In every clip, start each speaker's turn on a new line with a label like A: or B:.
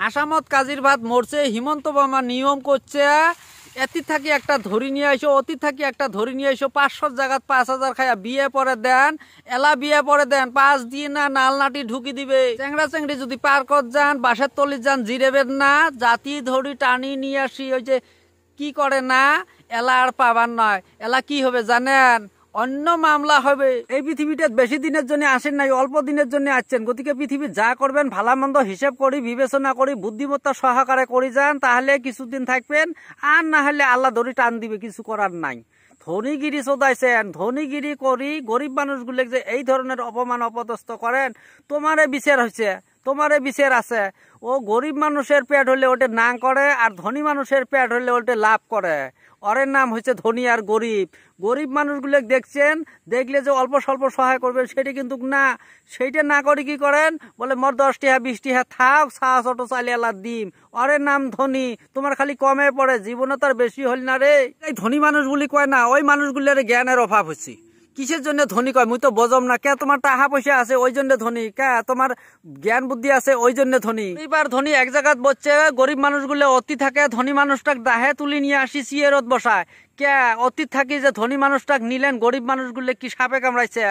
A: আসামত কাজীর ভাত মরছে, হিমন্ত মামা নিয়ম করছে এতি থাকি একটা ধরি নিয়ে আইসো, অতি থাকি একটা ধরি নিয়ে আইসো, 500 জায়গাত 5,000 খাইয়া বিয়ে পরে দেন, এলা বিয়ে পরে দেন, 5 দিয়ে না নালনাটি ঢুকি দিবে। চেংড়া চেংড়ি যদি পার্কত যান, বাসের তলি যান, জিরেবেন না, জাতি ধরি টানি নিয়ে আসি, ওই যে কি করে না, এলা আর পাবার নয়। এলা কি হবে জানেন? অন্য মামলা হবে। এই পৃথিবীতে বেশি দিনের জন্য আসেন নাই, অল্প দিনের জন্য আসছেন। গতিকে পৃথিবী যা করবেন ভালো মন্দ হিসেব করি, বিবেচনা করি, বুদ্ধিমত্তা সহকারে করে যান, তাহলে কিছুদিন থাকবেন। আর না হলে আল্লাহ ধরি টান দিবে, কিছু করার নাই। ধনীগিরি চোদাইছেন, ধনীগিরি করি গরিব মানুষগুলো যে এই ধরনের অপমান অপদস্থ করেন, তোমারে বিচার হয়েছে, তোমারে বিচার আছে। ও গরিব মানুষের পেট হলে ওটা না করে, আর ধনী মানুষের পেট হলে ওটা লাভ করে। ওরের নাম হচ্ছে ধনী আর গরিব। গরিব মানুষগুলো দেখছেন, দেখলে যে অল্প স্বল্প সহায় করবেন, সেটা কিন্তু না। সেইটা না করে কি করেন, বলে মোর 10 টাকা 20 টাকা থাক, চা ছোট চালিয়ে দিম। ওরের নাম ধনী, তোমার খালি কমে পড়ে, জীবনে তার বেশি হল না রে। এই ধনী মানুষগুলি কয় না, ওই মানুষগুলোর জ্ঞানের অভাব হচ্ছে। কিসের জন্য ধনী কয় মুই তো বজম না। কে তোমার টাকা পয়সা আছে ওই জন্য ধনী, কে তোমার জ্ঞান বুদ্ধি আছে ওই জন্য ধনী। এইবার ধনী এক জায়গাত বসছে, গরিব মানুষগুলো অতি থাকে, ধনী মানুষটাক দাহে তুলি নিয়ে আসি চেয়ারত বসায়। কে অতীত থাকি যে ধনী মানুষটাক নিলেন, গরিব মানুষগুলো কি সাপে কামড়াইছে?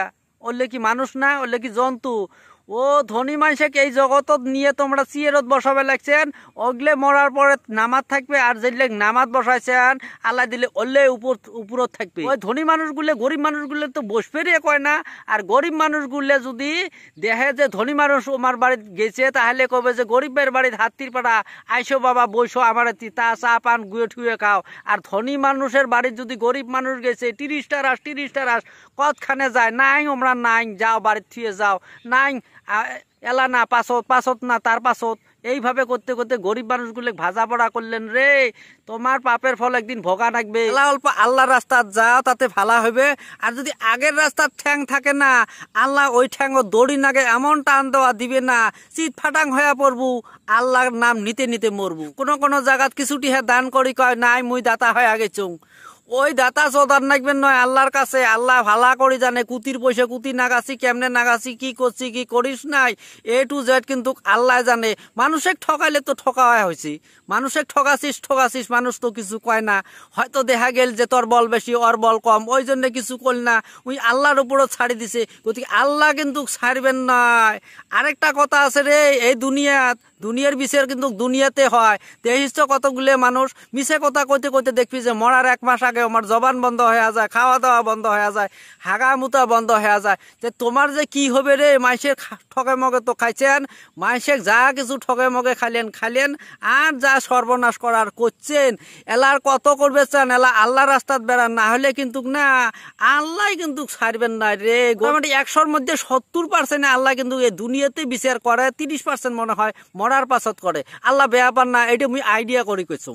A: ওলে কি মানুষ না, ওলে কি জন্তু? ও ধনী মানুষকে এই জগতত নিয়ে তোমরা চেয়ারত বসাবে লাগছেন, ওগলে মরার পরে নামাজ থাকবে, আর যেগুলো নামাজ বসাইছেন আল্লাহ দিলে ওলে উপরত থাকবে। ওই ধনী মানুষগুলো গরিব মানুষগুলো তো বসবে রে কয় না। আর গরিব মানুষগুলো যদি দেখে যে ধনী মানুষ আমার বাড়িতে গেছে, তাহলে কবে যে গরিবের বাড়িতে হাতির পাড়া আইসো বাবা বইসো, আমার তা চা পান গুয়ে ঠুয়ে খাও। আর ধনী মানুষের বাড়িতে যদি গরিব মানুষ গেছে, 30টা রাস কতখানে যায়, নাই আমরা নাই, যাও বাড়িতে থুয়ে যাও, নাই এলা না পাছত না তার পাছত। এইভাবে করতে করতে গরিব মানুষগুলো ভাজা পড়া করলেন রে। তোমার পাপের ফল একদিন ভোগা লাগবে। এলা অল্প আল্লাহ রাস্তাত যাও, তাতে ভালা হবে। আর যদি আগের রাস্তার ঠ্যাং থাকে না, আল্লাহ ওই ঠ্যাং দড়ি নাগে এমন টান দেওয়া দিবে না, চিত ফাটাং হয়ে পড়বু, আল্লাহর নাম নিতে নিতে মরবু। কোনো জায়গাত কিছুটি দান করি কয় নাই মুই দাতা হয়ে গেছুং। ওই দাতা চোদার নাগবেন নয় আল্লাহর কাছে। আল্লাহ ভালা করে জানে কুতির পয়সা কুতি নাগাছি, কেমনে নাগাছি, কি করছি কি করিস নাই, A to Z কিন্তু আল্লাহ জানে। মানুষের ঠকাইলে তো ঠকা হয়েছি, মানুষের ঠকাছিস, মানুষ তো কিছু কয় না। হয়তো দেখা গেল যে তোর বল বেশি ওর বল কম, ওই জন্য কিছু করল না, ওই আল্লাহর উপরও ছাড়ি দিছে। গতিকে আল্লাহ কিন্তু ছাড়বেন নয়। আরেকটা কথা আছে রে, এই দুনিয়ার বিচার কিন্তু দুনিয়াতে হয়। দেখিস তো কতগুলো মানুষ মিছে কথা কইতে কইতে দেখবি যে মরার 1 মাস আগে আমার জবান বন্ধ হয়ে যায়, খাওয়া দাওয়া বন্ধ হয়ে যায়, হাগা মুতা বন্ধ হয়ে যায়। যে তোমার যে কি হবে রে, মাইসের ঠকে মগে তো খাইছেন, মাইসের যা কিছু ঠকে মগে খাইলেন, আর যা সর্বনাশ করার করছেন। এলার কত করবে চান, এলা আল্লাহ রাস্তাত বেড়ান, না হলে কিন্তু না, আল্লাহ কিন্তু ছাড়বেন না রে। মোটামুটি 100-র মধ্যে 70% আল্লাহ কিন্তু এই দুনিয়াতে বিচার করে, 30% মনে হয় মরার পাছত করে। আল্লাহ বেয়াপার না, এটা মুই আইডিয়া করি কইছুম।